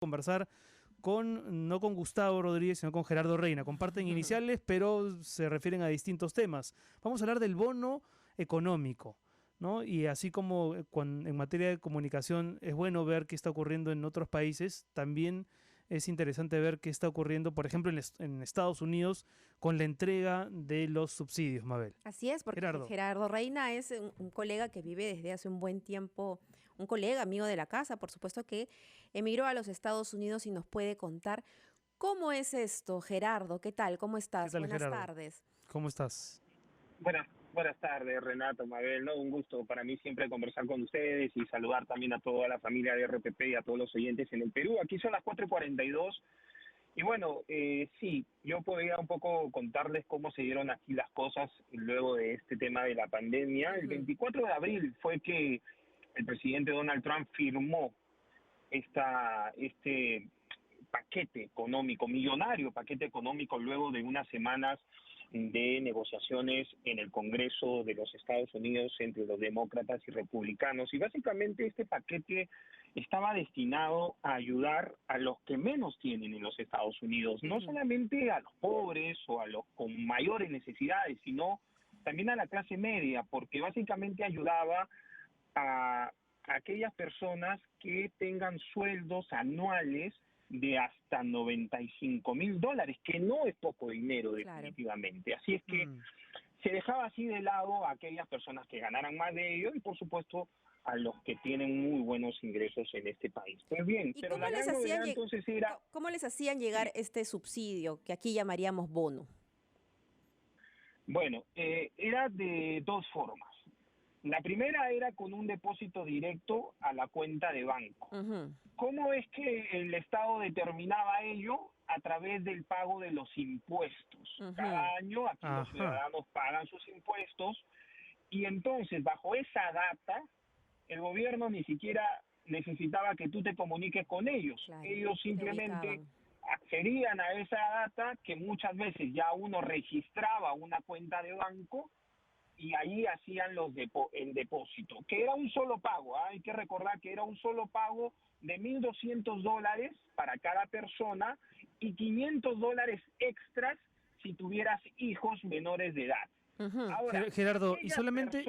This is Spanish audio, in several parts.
Conversar no con Gustavo Rodríguez, sino con Gerardo Reina. Comparten iniciales, pero se refieren a distintos temas. Vamos a hablar del bono económico, ¿no? Y así como en materia de comunicación es bueno ver qué está ocurriendo en otros países, también es interesante ver qué está ocurriendo, por ejemplo, en Estados Unidos con la entrega de los subsidios, Mabel. Así es, porque Gerardo. Gerardo Reina es un colega que vive desde hace un buen tiempo, un colega, amigo de la casa, por supuesto, que emigró a los Estados Unidos y nos puede contar cómo es esto. Gerardo, ¿qué tal? ¿Cómo ¿Qué estás? tal, Buenas Gerardo? tardes. ¿Cómo estás? Buenas tardes, Renato, Mabel, ¿no? Un gusto para mí siempre conversar con ustedes y saludar también a toda la familia de RPP y a todos los oyentes en el Perú. Aquí son las 4:42 y bueno, sí, yo podría un poco contarles cómo se dieron aquí las cosas luego de este tema de la pandemia. El 24 de abril fue que el presidente Donald Trump firmó este paquete económico, millonario paquete económico, luego de unas semanas de negociaciones en el Congreso de los Estados Unidos entre los demócratas y republicanos. Y básicamente este paquete estaba destinado a ayudar a los que menos tienen en los Estados Unidos, no solamente a los pobres o a los con mayores necesidades, sino también a la clase media, porque básicamente ayudaba a aquellas personas que tengan sueldos anuales de hasta $95,000, que no es poco dinero definitivamente. Así es que se dejaba así de lado a aquellas personas que ganaran más de ello y por supuesto a los que tienen muy buenos ingresos en este país. Pues bien, ¿Y pero la gran novedad entonces era... cómo les hacían llegar este subsidio, que aquí llamaríamos bono? Bueno, era de dos formas. La primera era con un depósito directo a la cuenta de banco. ¿Cómo es que el Estado determinaba ello? A través del pago de los impuestos. Cada año aquí los ciudadanos pagan sus impuestos y entonces bajo esa data el gobierno ni siquiera necesitaba que tú te comuniques con ellos. Claro, ellos simplemente ubicaban. accedían a esa data que muchas veces ya uno registraba una cuenta de banco y ahí hacían el depósito, que era un solo pago. Hay que recordar que era un solo pago de $1,200 para cada persona y $500 extras si tuvieras hijos menores de edad. Ahora, Gerardo, y solamente,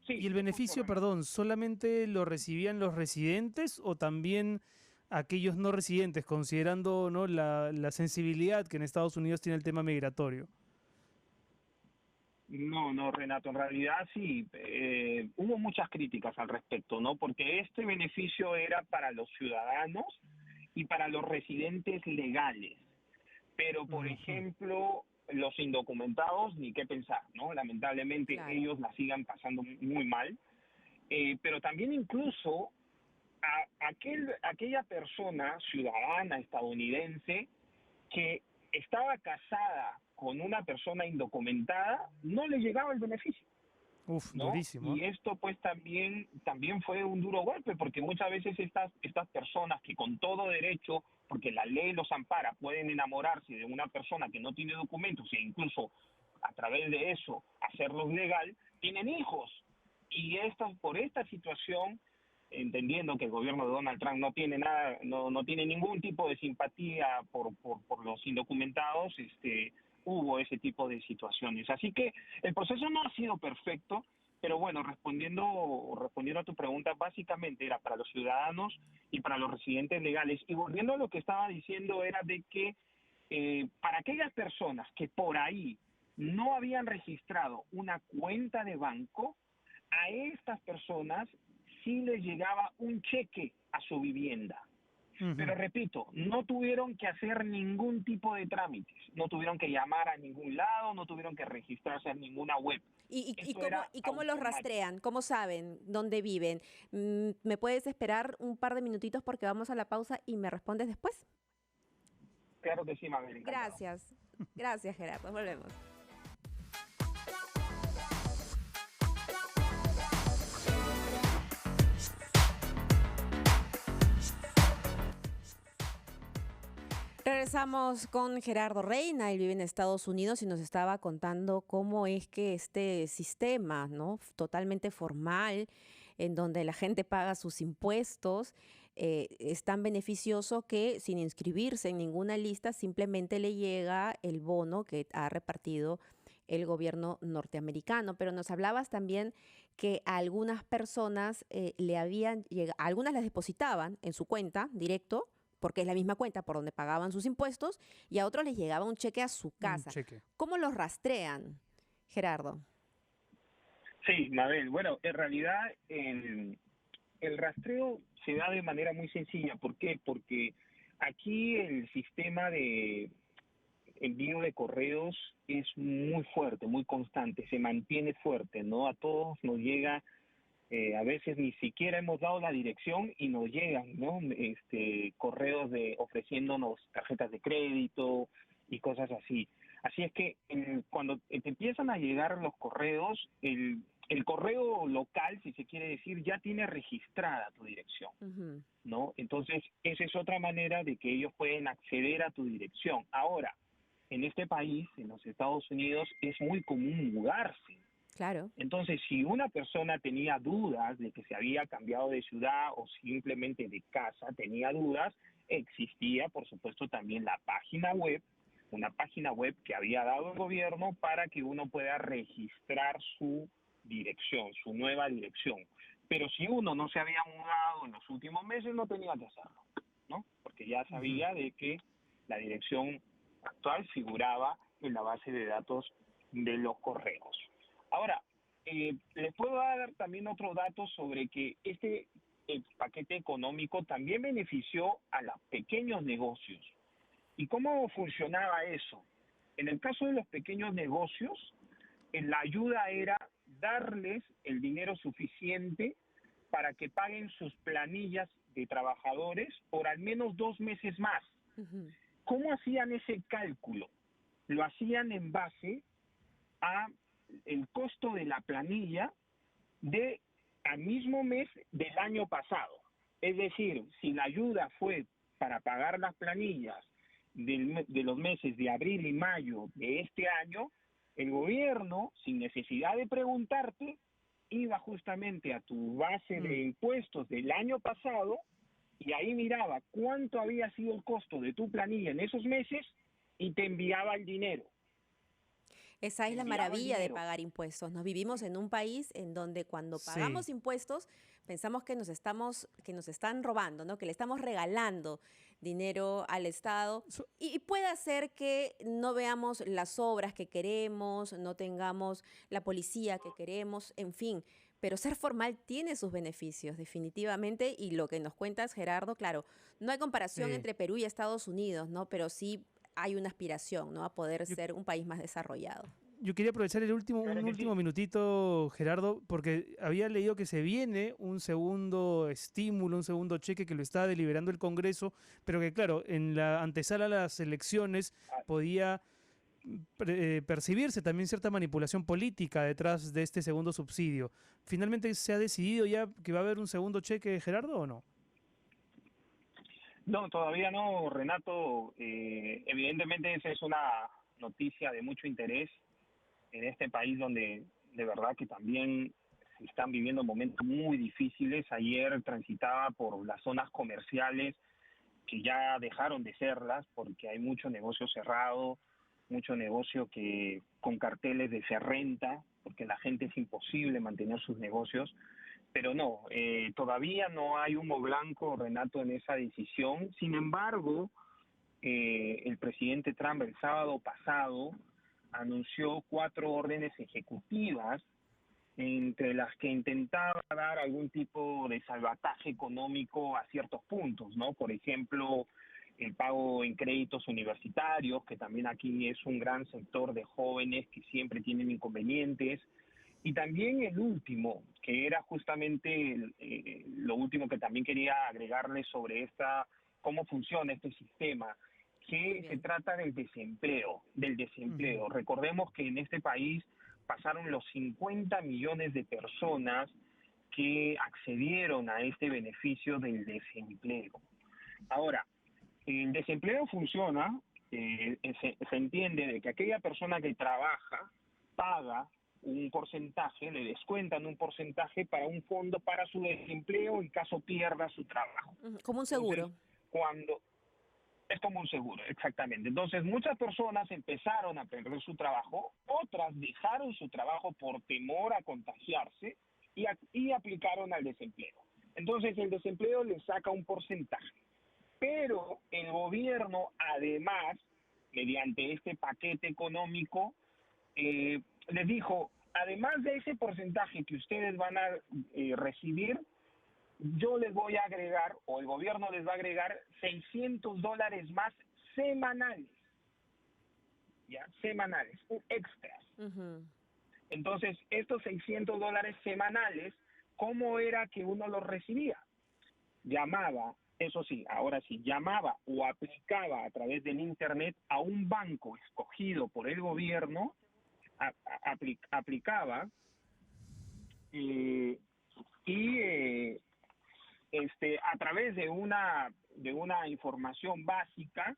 sí, ¿y el beneficio, perdón, solamente lo recibían los residentes o también aquellos no residentes, considerando, ¿no?, la sensibilidad que en Estados Unidos tiene el tema migratorio? No, Renato, en realidad sí, hubo muchas críticas al respecto, ¿no? Porque este beneficio era para los ciudadanos y para los residentes legales. Pero, por ejemplo, los indocumentados, ni qué pensar, ¿no? Lamentablemente ellos la sigan pasando muy mal. Pero también incluso aquella persona ciudadana estadounidense que estaba casada con una persona indocumentada, no le llegaba el beneficio. Uf, ¿No? durísimo. Y esto pues también fue un duro golpe, porque muchas veces estas personas que con todo derecho, porque la ley los ampara, pueden enamorarse de una persona que no tiene documentos e incluso a través de eso hacerlos legal, tienen hijos. Y por esta situación, entendiendo que el gobierno de Donald Trump no tiene nada, no tiene ningún tipo de simpatía por los indocumentados, hubo ese tipo de situaciones. Así que el proceso no ha sido perfecto, pero bueno, respondiendo a tu pregunta, básicamente era para los ciudadanos y para los residentes legales. Y volviendo a lo que estaba diciendo, era de que para aquellas personas que por ahí no habían registrado una cuenta de banco, a estas personas sí les llegaba un cheque a su vivienda. Pero repito, no tuvieron que hacer ningún tipo de trámites, no tuvieron que llamar a ningún lado, no tuvieron que registrarse en ninguna web. ¿Y cómo los rastrean? ¿Cómo saben dónde viven? ¿Me puedes esperar un par de minutitos porque vamos a la pausa y me respondes después? Claro que sí, Mabel. Gracias. Gracias, Gerardo. Volvemos. Regresamos con Gerardo Reina, él vive en Estados Unidos y nos estaba contando cómo es que este sistema, ¿no?, totalmente formal, en donde la gente paga sus impuestos, es tan beneficioso que sin inscribirse en ninguna lista simplemente le llega el bono que ha repartido el gobierno norteamericano. Pero nos hablabas también que a algunas personas le habían llegado, algunas las depositaban en su cuenta directo, porque es la misma cuenta por donde pagaban sus impuestos, y a otros les llegaba un cheque a su Un casa. cheque. ¿Cómo los rastrean, Gerardo? Sí, Mabel. Bueno, en realidad el rastreo se da de manera muy sencilla. ¿Por qué? Porque aquí el sistema de envío de correos es muy fuerte, muy constante, se mantiene fuerte, ¿no? A todos nos llega, a veces ni siquiera hemos dado la dirección y nos llegan, ¿no? Correos ofreciéndonos tarjetas de crédito y cosas así. Así es que cuando te empiezan a llegar los correos, el correo local, si se quiere decir, ya tiene registrada tu dirección, Ujú. ¿no? Entonces, esa es otra manera de que ellos pueden acceder a tu dirección. Ahora, en este país, en los Estados Unidos, es muy común mudarse. Claro. Entonces, si una persona tenía dudas de que se había cambiado de ciudad o simplemente de casa, tenía dudas, existía, por supuesto, también la página web, una página web que había dado el gobierno para que uno pueda registrar su dirección, su nueva dirección. Pero si uno no se había mudado en los últimos meses, no tenía que hacerlo, ¿no? Porque ya sabía de que la dirección actual figuraba en la base de datos de los correos. Ahora, les puedo dar también otro dato sobre que este paquete económico también benefició a los pequeños negocios. ¿Y cómo funcionaba eso? En el caso de los pequeños negocios, la ayuda era darles el dinero suficiente para que paguen sus planillas de trabajadores por al menos 2 meses más. Ujú. ¿Cómo hacían ese cálculo? Lo hacían en base a el costo de la planilla de al mismo mes del año pasado. Es decir, si la ayuda fue para pagar las planillas de los meses de abril y mayo de este año, el gobierno, sin necesidad de preguntarte, iba justamente a tu base de impuestos del año pasado y ahí miraba cuánto había sido el costo de tu planilla en esos meses y te enviaba el dinero. Esa Te es la enviaba el maravilla de dinero. pagar impuestos. Nos vivimos en un país en donde cuando Sí. pagamos impuestos pensamos que nos están robando, ¿no? Que le estamos regalando dinero al Estado So- y puede hacer que no veamos las obras que queremos, no tengamos la policía que queremos, en fin. Pero ser formal tiene sus beneficios, definitivamente, y lo que nos cuentas, Gerardo, claro, no hay comparación sí. entre Perú y Estados Unidos, ¿no? Pero sí hay una aspiración, ¿no? A poder Yo, ser un país más desarrollado. yo quería aprovechar un Claro que último sí. minutito, Gerardo, porque había leído que se viene un segundo estímulo, un segundo cheque que lo está deliberando el Congreso, pero que claro, en la antesala a las elecciones podía percibirse también cierta manipulación política detrás de este segundo subsidio. ¿Finalmente se ha decidido ya que va a haber un segundo cheque, Gerardo, o no? No, todavía no, Renato. Evidentemente esa es una noticia de mucho interés en este país donde de verdad que también se están viviendo momentos muy difíciles. Ayer transitaba por las zonas comerciales que ya dejaron de serlas porque hay mucho negocio cerrado, mucho negocio que con carteles de se renta, porque la gente es imposible mantener sus negocios. Pero no, todavía no hay humo blanco, Renato, en esa decisión. Sin embargo, el presidente Trump el sábado pasado anunció 4 órdenes ejecutivas entre las que intentaba dar algún tipo de salvataje económico a ciertos puntos, ¿no? Por ejemplo, el pago en créditos universitarios, que también aquí es un gran sector de jóvenes que siempre tienen inconvenientes, y también el último, que era justamente lo último que también quería agregarle sobre cómo funciona este sistema, Muy que se bien. trata del Ujú. desempleo. Recordemos que en este país pasaron los 50 millones de personas que accedieron a este beneficio del desempleo. Ahora, el desempleo funciona, se entiende de que aquella persona que trabaja, paga un porcentaje, le descuentan un porcentaje para un fondo para su desempleo en caso pierda su trabajo. Como un seguro. Entonces, cuando es como un seguro, exactamente. Entonces, muchas personas empezaron a perder su trabajo, otras dejaron su trabajo por temor a contagiarse y aplicaron al desempleo. Entonces, el desempleo les saca un porcentaje. Pero el gobierno, además, mediante este paquete económico, les dijo, además de ese porcentaje que ustedes van a recibir, yo les voy a agregar, o el gobierno les va a agregar $600 más semanales, ¿ya? Semanales, extras. Entonces, estos $600 semanales, ¿cómo era que uno los recibía? Llamaba, eso sí, ahora sí, llamaba o aplicaba a través del Internet a un banco escogido por el gobierno, aplicaba a través de una información básica,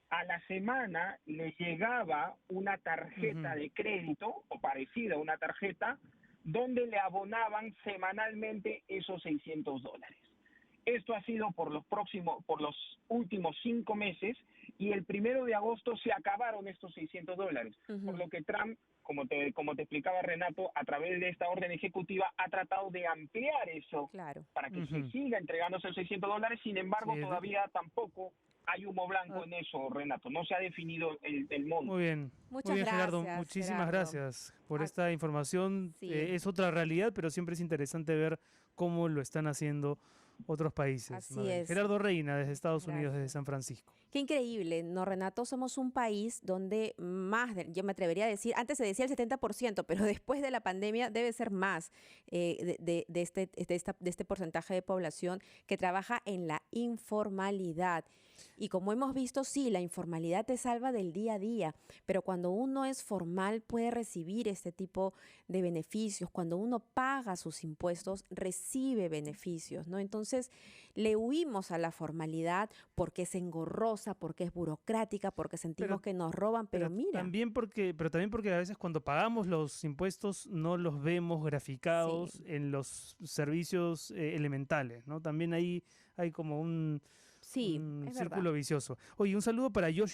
a la semana le llegaba una tarjeta de crédito o parecida a una tarjeta donde le abonaban semanalmente esos $600. Esto ha sido por los últimos 5 meses y el 1 de agosto se acabaron estos $600, por lo que Trump, como te explicaba Renato, a través de esta orden ejecutiva ha tratado de ampliar eso para que se siga entregándose los $600. Sin embargo, todavía tampoco hay humo blanco en eso, Renato. No se ha definido el monto. Muy bien. Muchas Muy bien, gracias, Gerardo. Muchísimas Gerardo. gracias por esta información. Sí. Es otra realidad, pero siempre es interesante ver cómo lo están haciendo otros países. Así es. Gerardo Reina, desde Estados Unidos, desde Gracias. San Francisco. Qué increíble, ¿no, Renato? Somos un país donde yo me atrevería a decir, antes se decía el 70%, pero después de la pandemia debe ser más de este porcentaje de población que trabaja en la informalidad. Y como hemos visto, sí, la informalidad te salva del día a día, pero cuando uno es formal puede recibir este tipo de beneficios. Cuando uno paga sus impuestos, recibe beneficios, ¿no? Entonces, le huimos a la formalidad porque es engorrosa, porque es burocrática, porque sentimos que nos roban, pero mira. También porque a veces cuando pagamos los impuestos no los vemos graficados en los servicios elementales, ¿no? También ahí hay como un Sí, es círculo verdad. vicioso. Oye, un saludo para Yoshi